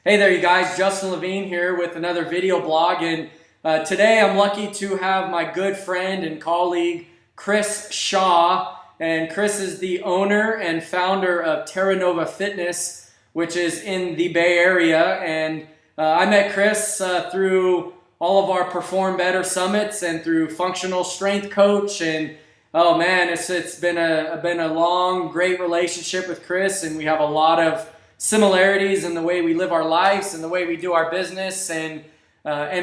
Hey there, you guys. Justin Levine here with another video blog. And today I'm lucky to have my good friend and colleague, Chris Shah. And Chris is the owner and founder of Terranova Fitness, which is in the Bay Area. And I met Chris through all of our Perform Better summits and through Functional Strength Coach. And oh man, it's been a long, great relationship with Chris, and we have a lot of similarities in the way we live our lives and the way we do our business, and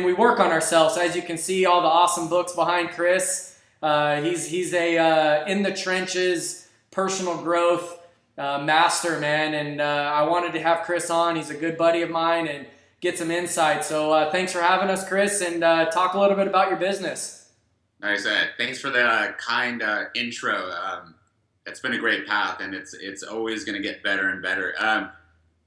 we work on ourselves. As you can see, all the awesome books behind Chris. He's a in the trenches personal growth master, man, and I wanted to have Chris on. He's a good buddy of mine and get some insight. So thanks for having us, Chris, and talk a little bit about your business. Nice. Thanks for the kind intro. It's been a great path, and it's always going to get better and better.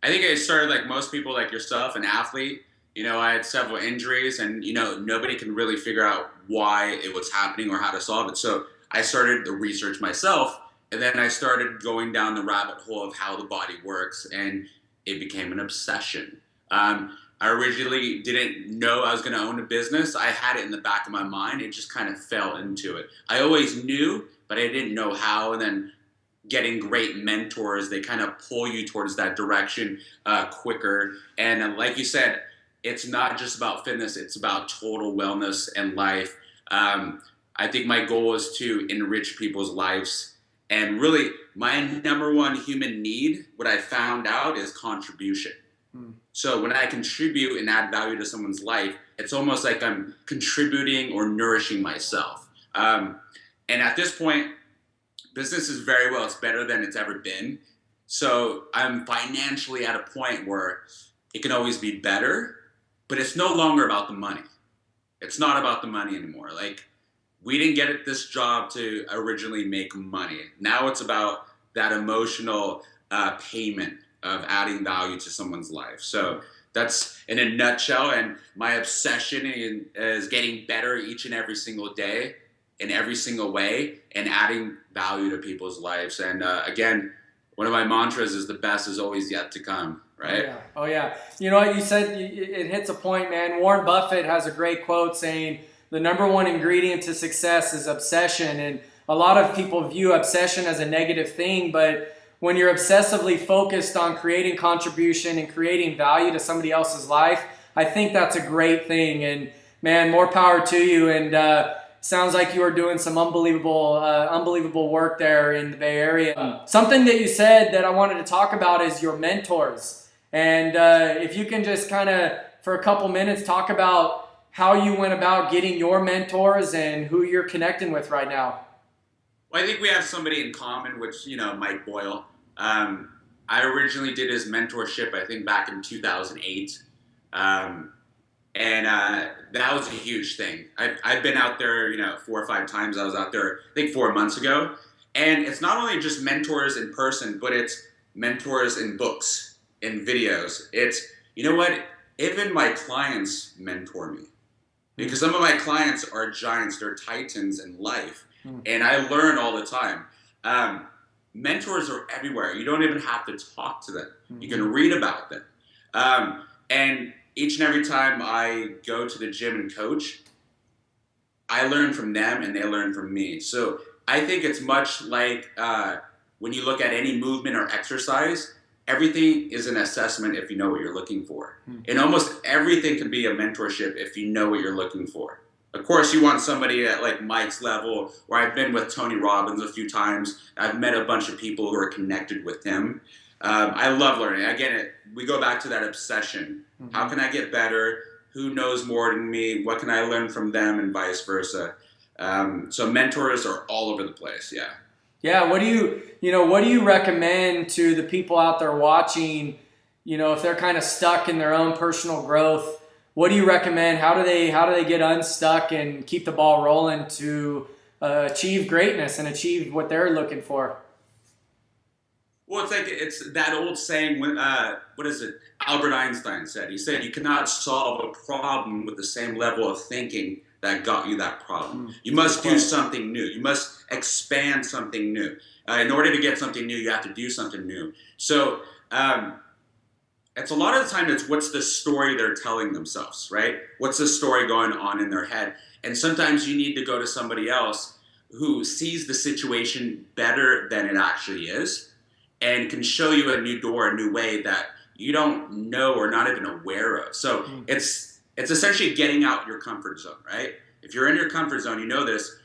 I think I started like most people, like yourself, an athlete. I had several injuries, and nobody can really figure out why it was happening or how to solve it. So I started the research myself, and then I started going down the rabbit hole of how the body works, and it became an obsession. I originally didn't know I was going to own a business. I had it in the back of my mind. It just kind of fell into it. I always knew, but I didn't know how. And then getting great mentors, they kind of pull you towards that direction quicker. And like you said, it's not just about fitness. It's about total wellness and life. I think my goal is to enrich people's lives. And really, my number one human need, what I found out, is contribution. So when I contribute and add value to someone's life, it's almost like I'm contributing or nourishing myself. And at this point, business is very well. It's better than it's ever been. So I'm financially at a point where it can always be better, but it's no longer about the money. It's not about the money anymore. Like, we didn't get this job to originally make money. Now it's about that emotional payment of adding value to someone's life. So that's in a nutshell. And my obsession is getting better each and every single day in every single way and adding value to people's lives. And again, one of my mantras is the best is always yet to come, right? Oh yeah. You know what you said, it hits a point, man. Warren Buffett has a great quote saying the number one ingredient to success is obsession. And a lot of people view obsession as a negative thing, but when you're obsessively focused on creating contribution and creating value to somebody else's life, I think that's a great thing. And man, more power to you. And sounds like you are doing some unbelievable work there in the Bay Area. Something that you said that I wanted to talk about is your mentors. And if you can just kind of, for a couple minutes, talk about how you went about getting your mentors and who you're connecting with right now. Well, I think we have somebody in common, which, Mike Boyle. I originally did his mentorship, I think, back in 2008. And that was a huge thing. I've been out there, 4 or 5 times. I was out there, I think, 4 months ago. And it's not only just mentors in person, but it's mentors in books, in videos. It's, even my clients mentor me. Because some of my clients are giants, they're titans in life. And I learn all the time. Mentors are everywhere. You don't even have to talk to them. You can read about them. And each and every time I go to the gym and coach, I learn from them and they learn from me. So I think it's much like when you look at any movement or exercise, everything is an assessment if you know what you're looking for. And almost everything can be a mentorship if you know what you're looking for. Of course, you want somebody at like Mike's level, or I've been with Tony Robbins a few times. I've met a bunch of people who are connected with him. I love learning. Again, we go back to that obsession. How can I get better? Who knows more than me? What can I learn from them, and vice versa? So mentors are all over the place. Yeah. Yeah. What do you recommend to the people out there watching? If they're kind of stuck in their own personal growth, what do you recommend? How do they get unstuck and keep the ball rolling to achieve greatness and achieve what they're looking for? Well, it's that old saying. What is it? Albert Einstein said. He said, "You cannot solve a problem with the same level of thinking that got you that problem. You must do something new. You must expand something new. In order to get something new, you have to do something new." So it's a lot of the time it's what's the story they're telling themselves, right? What's the story going on in their head? And sometimes you need to go to somebody else who sees the situation better than it actually is and can show you a new door, a new way that you don't know or not even aware of. So it's essentially getting out your comfort zone, right? If you're in your comfort zone, you know this,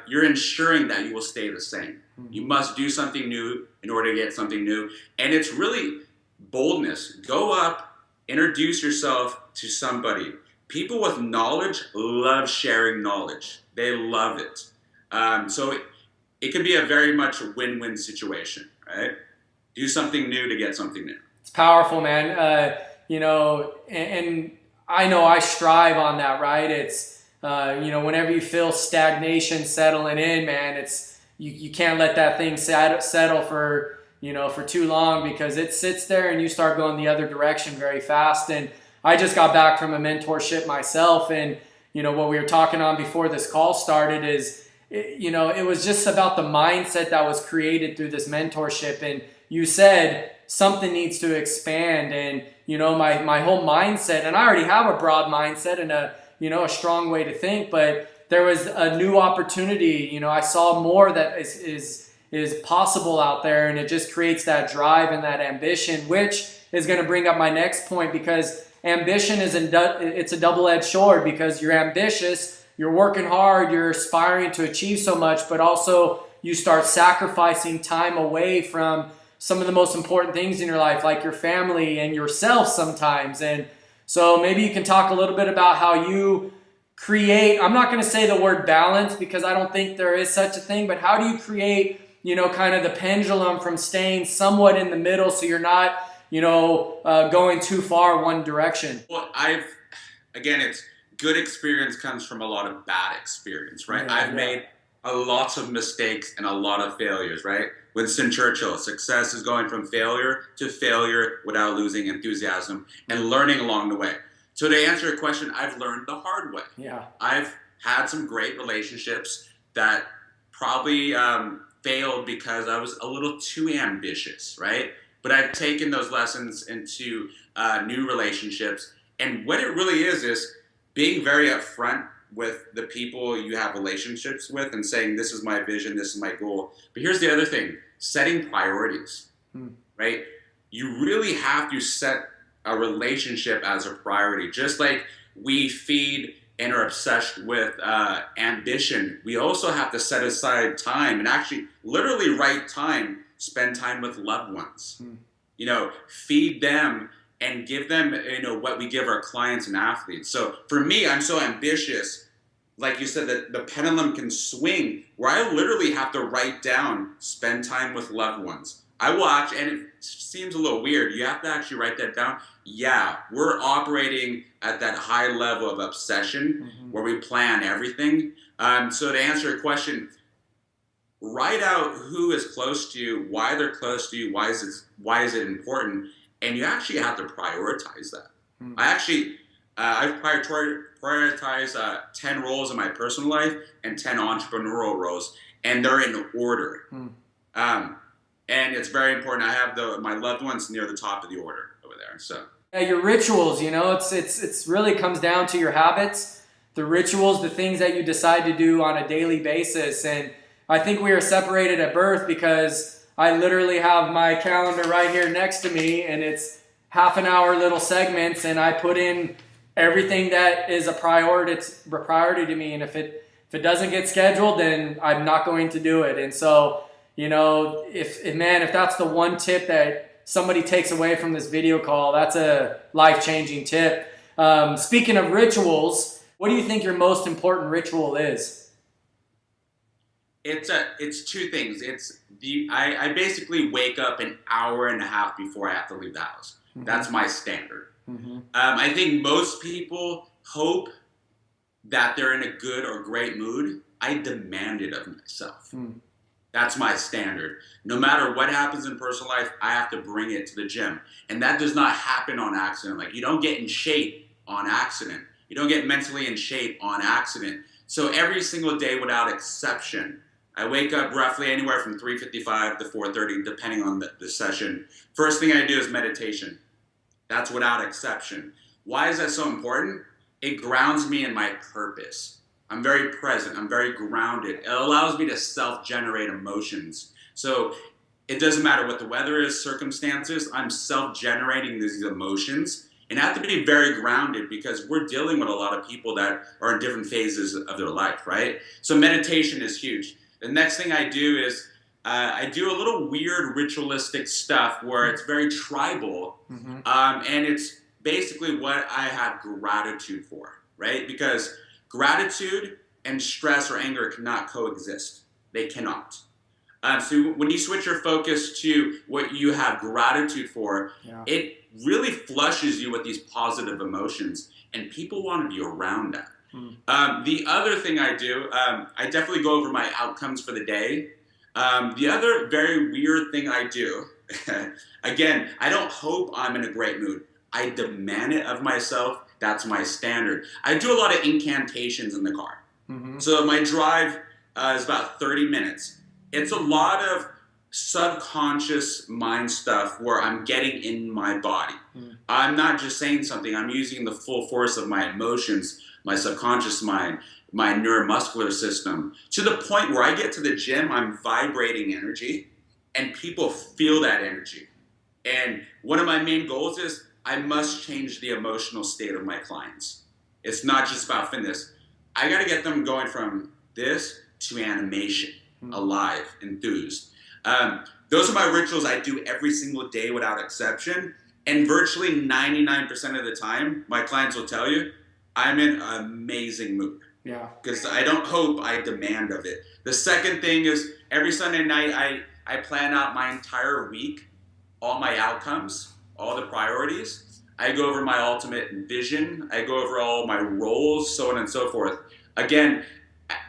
you're ensuring that you will stay the same. You must do something new in order to get something new. And it's really boldness. Go up, introduce yourself to somebody. People with knowledge love sharing knowledge. They love it. So it can be a very much win-win situation, right? Do something new to get something new. It's powerful, man. You know, and I know I strive on that, right? It's, you know, whenever you feel stagnation settling in, man, it's, you can't let that thing settle for, you know, for too long, because it sits there and you start going the other direction very fast. And I just got back from a mentorship myself, and, you know, what we were talking on before this call started is, you know, it was just about the mindset that was created through this mentorship. And you said something needs to expand, and, you know, my whole mindset, and I already have a broad mindset and a, you know, a strong way to think, but there was a new opportunity. You know, I saw more that is possible out there, and it just creates that drive and that ambition, which is going to bring up my next point, because ambition it's a double-edged sword, because you're ambitious, you're working hard, you're aspiring to achieve so much, but also you start sacrificing time away from some of the most important things in your life, like your family and yourself sometimes. And so maybe you can talk a little bit about how you create, I'm not going to say the word balance because I don't think there is such a thing, but how do you create, you know, kind of the pendulum from staying somewhat in the middle so you're not, you know, going too far one direction? Well, again, it's good experience comes from a lot of bad experience, right? I've made a lots of mistakes and a lot of failures, right? Winston Churchill, success is going from failure to failure without losing enthusiasm and learning along the way. So to answer your question, I've learned the hard way. Yeah. I've had some great relationships that probably failed because I was a little too ambitious, right? But I've taken those lessons into new relationships. And what it really is being very upfront with the people you have relationships with and saying, this is my vision, this is my goal. But here's the other thing, setting priorities, right? You really have to set a relationship as a priority. Just like we feed and are obsessed with ambition, we also have to set aside time and actually literally right time, spend time with loved ones. You know, feed them and give them, you know, what we give our clients and athletes. So for me, I'm so ambitious. Like you said, that the pendulum can swing where I literally have to write down, spend time with loved ones. I watch, and it seems a little weird. You have to actually write that down. Yeah, we're operating at that high level of obsession where we plan everything. So to answer your question, write out who is close to you, why they're close to you, why is it important, and you actually have to prioritize that. I've prioritized 10 roles in my personal life and 10 entrepreneurial roles, and they're in order. And it's very important. I have my loved ones near the top of the order over there. So yeah, your rituals, you know, it's really comes down to your habits, the rituals, the things that you decide to do on a daily basis. And I think we are separated at birth because I literally have my calendar right here next to me, and it's half an hour little segments, and I put in everything that is a priority to me. And if it doesn't get scheduled, then I'm not going to do it. And so, you know, if that's the one tip that somebody takes away from this video call, that's a life-changing tip. Speaking of rituals, what do you think your most important ritual is? It's two things. I basically wake up an hour and a half before I have to leave the house. That's my standard. I think most people hope that they're in a good or great mood. I demand it of myself. That's my standard. No matter what happens in personal life, I have to bring it to the gym. And that does not happen on accident. Like, you don't get in shape on accident. You don't get mentally in shape on accident. So every single day without exception, I wake up roughly anywhere from 3:55 to 4:30, depending on the session. First thing I do is meditation. That's without exception. Why is that so important? It grounds me in my purpose. I'm very present. I'm very grounded. It allows me to self-generate emotions. So it doesn't matter what the weather is, circumstances, I'm self-generating these emotions. And I have to be very grounded because we're dealing with a lot of people that are in different phases of their life, right? So meditation is huge. The next thing I do is I do a little weird ritualistic stuff where it's very tribal, and it's basically what I have gratitude for, right? Because gratitude and stress or anger cannot coexist. They cannot. So when you switch your focus to what you have gratitude for, it really flushes you with these positive emotions, and people want to be around that. The other thing I do, I definitely go over my outcomes for the day. The other very weird thing I do, again, I don't hope I'm in a great mood. I demand it of myself. That's my standard. I do a lot of incantations in the car. So my drive is about 30 minutes. It's a lot of subconscious mind stuff where I'm getting in my body. I'm not just saying something. I'm using the full force of my emotions, my subconscious mind, my neuromuscular system, to the point where I get to the gym, I'm vibrating energy, and people feel that energy. And one of my main goals is I must change the emotional state of my clients. It's not just about fitness. I got to get them going from this to animation, alive, enthused. Those are my rituals I do every single day without exception. And virtually 99% of the time, my clients will tell you, I'm in an amazing mood. Because I don't hope, I demand of it. The second thing is every Sunday night, I plan out my entire week, all my outcomes, all the priorities. I go over my ultimate vision. I go over all my roles, so on and so forth. Again,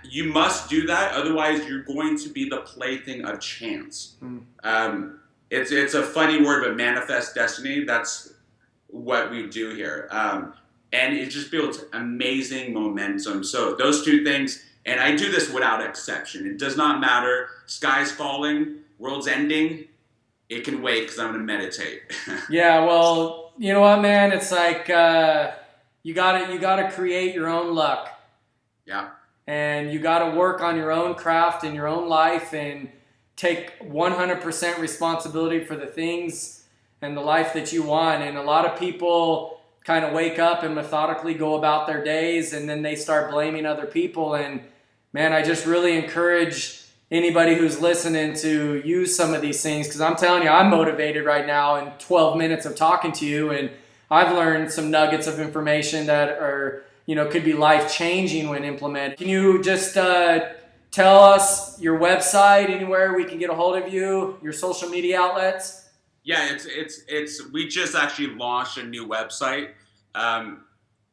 you must do that. Otherwise, you're going to be the plaything of chance. It's a funny word, but manifest destiny, that's what we do here. And it just builds amazing momentum. So those two things, and I do this without exception. It does not matter. Sky's falling, world's ending. It can wait because I'm going to meditate. Yeah, well, you know what, man? It's like you gotta create your own luck. Yeah. And you got to work on your own craft in your own life and take 100% responsibility for the things and the life that you want. And a lot of people kind of wake up and methodically go about their days, and then they start blaming other people. And man, I just really encourage anybody who's listening to use some of these things, because I'm telling you, I'm motivated right now in 12 minutes of talking to you, and I've learned some nuggets of information that are, could be life-changing when implemented. Can you just tell us your website, anywhere we can get a hold of you, your social media outlets? Yeah, we just actually launched a new website.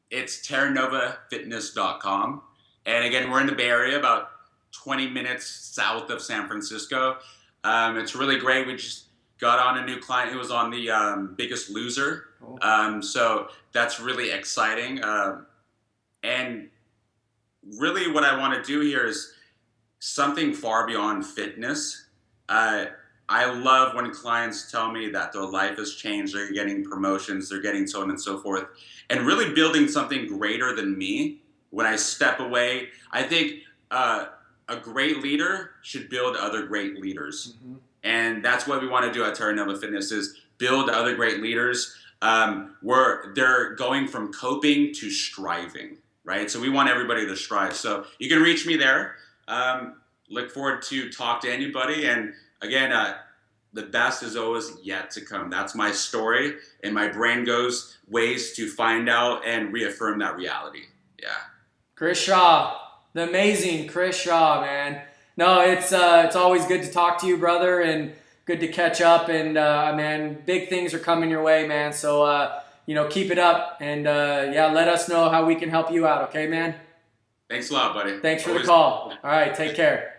It's Terranovafitness.com. And again, we're in the Bay Area, about 20 minutes south of San Francisco. It's really great. We just got on a new client who was on the Biggest Loser. So that's really exciting. And really what I want to do here is something far beyond fitness. I love when clients tell me that their life has changed, they're getting promotions, they're getting so on and so forth, and really building something greater than me. When I step away, I think a great leader should build other great leaders. And that's what we want to do at Terranova Fitness, is build other great leaders where they're going from coping to striving, right? So we want everybody to strive. So you can reach me there. Look forward to talk to anybody. And again, the best is always yet to come. That's my story, and my brain goes ways to find out and reaffirm that reality. Yeah. Chris Shah, the amazing Chris Shah, man. No, it's always good to talk to you, brother, and good to catch up. And man, big things are coming your way, man. So keep it up, and let us know how we can help you out. Okay, man. Thanks a lot, buddy. Thanks for the call. All right, take care.